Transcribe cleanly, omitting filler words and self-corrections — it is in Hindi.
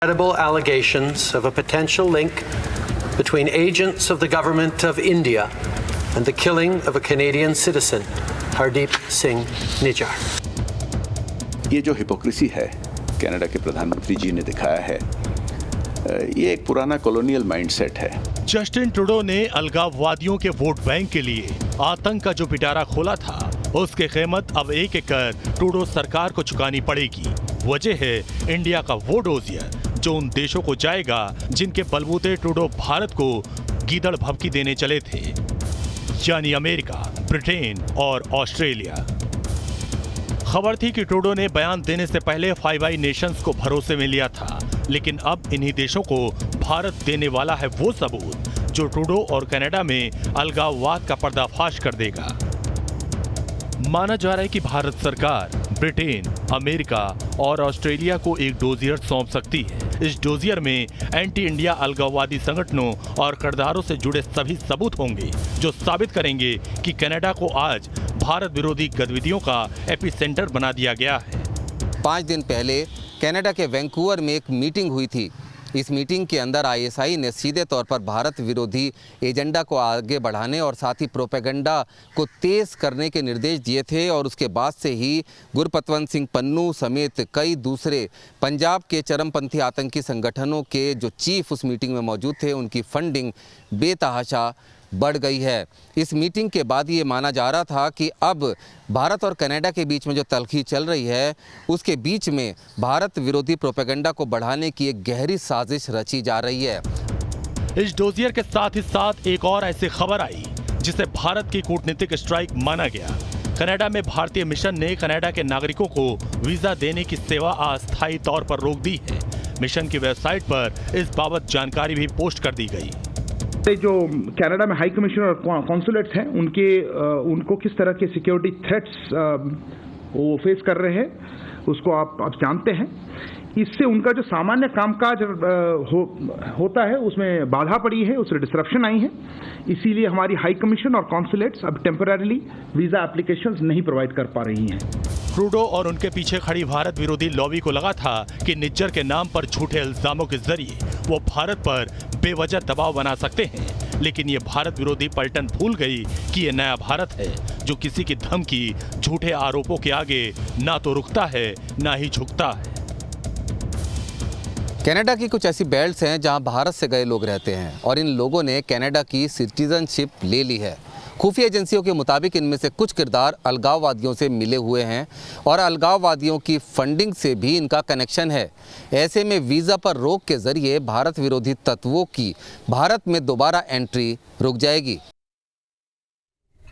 Credible allegations of a potential link between agents of the government of India and the killing of a Canadian citizen, Hardeep Singh Nijjar. ये जो हिपोक्रेसी है कनाडा के प्रधानमंत्री जी ने दिखाया है, ये एक पुराना कॉलोनियल माइंडसेट है। जस्टिन ट्रूडो ने अलगाववादियों के वोट बैंक के लिए आतंक का जो पिटारा खोला था, उसकी कीमत अब एक एक कर ट्रूडो सरकार को चुकानी पड़ेगी। वजह है इंडिया का वो डोजियर जो उन देशों को जाएगा जिनके बलबूते ट्रूडो भारत को गीदड़ भभकी देने चले थे, यानी अमेरिका, ब्रिटेन और ऑस्ट्रेलिया। खबर थी कि ट्रूडो ने बयान देने से पहले फाइव आई नेशंस को भरोसे में लिया था, लेकिन अब इन्हीं देशों को भारत देने वाला है वो सबूत जो ट्रूडो और कनाडा में अलगाववाद का पर्दाफाश कर देगा। माना जा रहा है कि भारत सरकार ब्रिटेन, अमेरिका और ऑस्ट्रेलिया को एक डोजियर सौंप सकती है। इस डोजियर में एंटी इंडिया अलगाववादी संगठनों और किरदारों से जुड़े सभी सबूत होंगे जो साबित करेंगे कि कनाडा को आज भारत विरोधी गतिविधियों का एपिसेंटर बना दिया गया है। 5 दिन पहले कनाडा के वैंकूवर में एक मीटिंग हुई थी। इस मीटिंग के अंदर आईएसआई ने सीधे तौर पर भारत विरोधी एजेंडा को आगे बढ़ाने और साथ ही प्रोपेगेंडा को तेज करने के निर्देश दिए थे और उसके बाद से ही गुरपतवंत सिंह पन्नू समेत कई दूसरे पंजाब के चरमपंथी आतंकी संगठनों के जो चीफ उस मीटिंग में मौजूद थे, उनकी फंडिंग बेतहाशा बढ़ गई है। इस मीटिंग के बाद ये माना जा रहा था कि अब भारत और कनाडा के बीच में जो तलखी चल रही है, उसके बीच में भारत विरोधी प्रोपेगेंडा को बढ़ाने की एक गहरी साजिश रची जा रही है। इस डोजियर के साथ ही साथ एक और ऐसी खबर आई जिसे भारत की कूटनीतिक स्ट्राइक माना गया। कनाडा में भारतीय मिशन ने कनाडा के नागरिकों को वीजा देने की सेवा अस्थायी तौर पर रोक दी है। मिशन की वेबसाइट पर इस बाबत जानकारी भी पोस्ट कर दी गई। जो कनाडा में हाई कमिश्नर और कॉन्सुलेट्स हैं, उनको किस तरह के सिक्योरिटी थ्रेट्स वो फेस कर रहे हैं, उसको आप जानते हैं। इससे उनका जो सामान्य कामकाज होता है उसमें बाधा पड़ी है, उससे डिस्ट्रप्शन आई है। इसीलिए हमारी हाई कमीशन और कॉन्सुलेट्स अब टेम्पररीली वीजा एप्लीकेशंस नहीं प्रोवाइड कर पा रही हैं। ट्रूडो और उनके पीछे खड़ी भारत विरोधी लॉबी को लगा था कि निज्जर के नाम पर झूठे इल्जामों के जरिए वो भारत पर बेवजह दबाव बना सकते हैं, लेकिन ये भारत विरोधी पलटन भूल गई कि ये नया भारत है जो किसी की धमकी, झूठे आरोपों के आगे ना तो रुकता है ना ही झुकता है। कनाडा की कुछ ऐसी बेल्ट्स हैं जहां भारत से गए लोग रहते हैं और इन लोगों ने कनाडा की सिटीजनशिप ले ली है। खुफिया एजेंसियों के मुताबिक इनमें से कुछ किरदार अलगाववादियों से मिले हुए हैं और अलगाववादियों की फंडिंग से भी इनका कनेक्शन है। ऐसे में वीज़ा पर रोक के जरिए भारत विरोधी तत्वों की भारत में दोबारा एंट्री रुक जाएगी।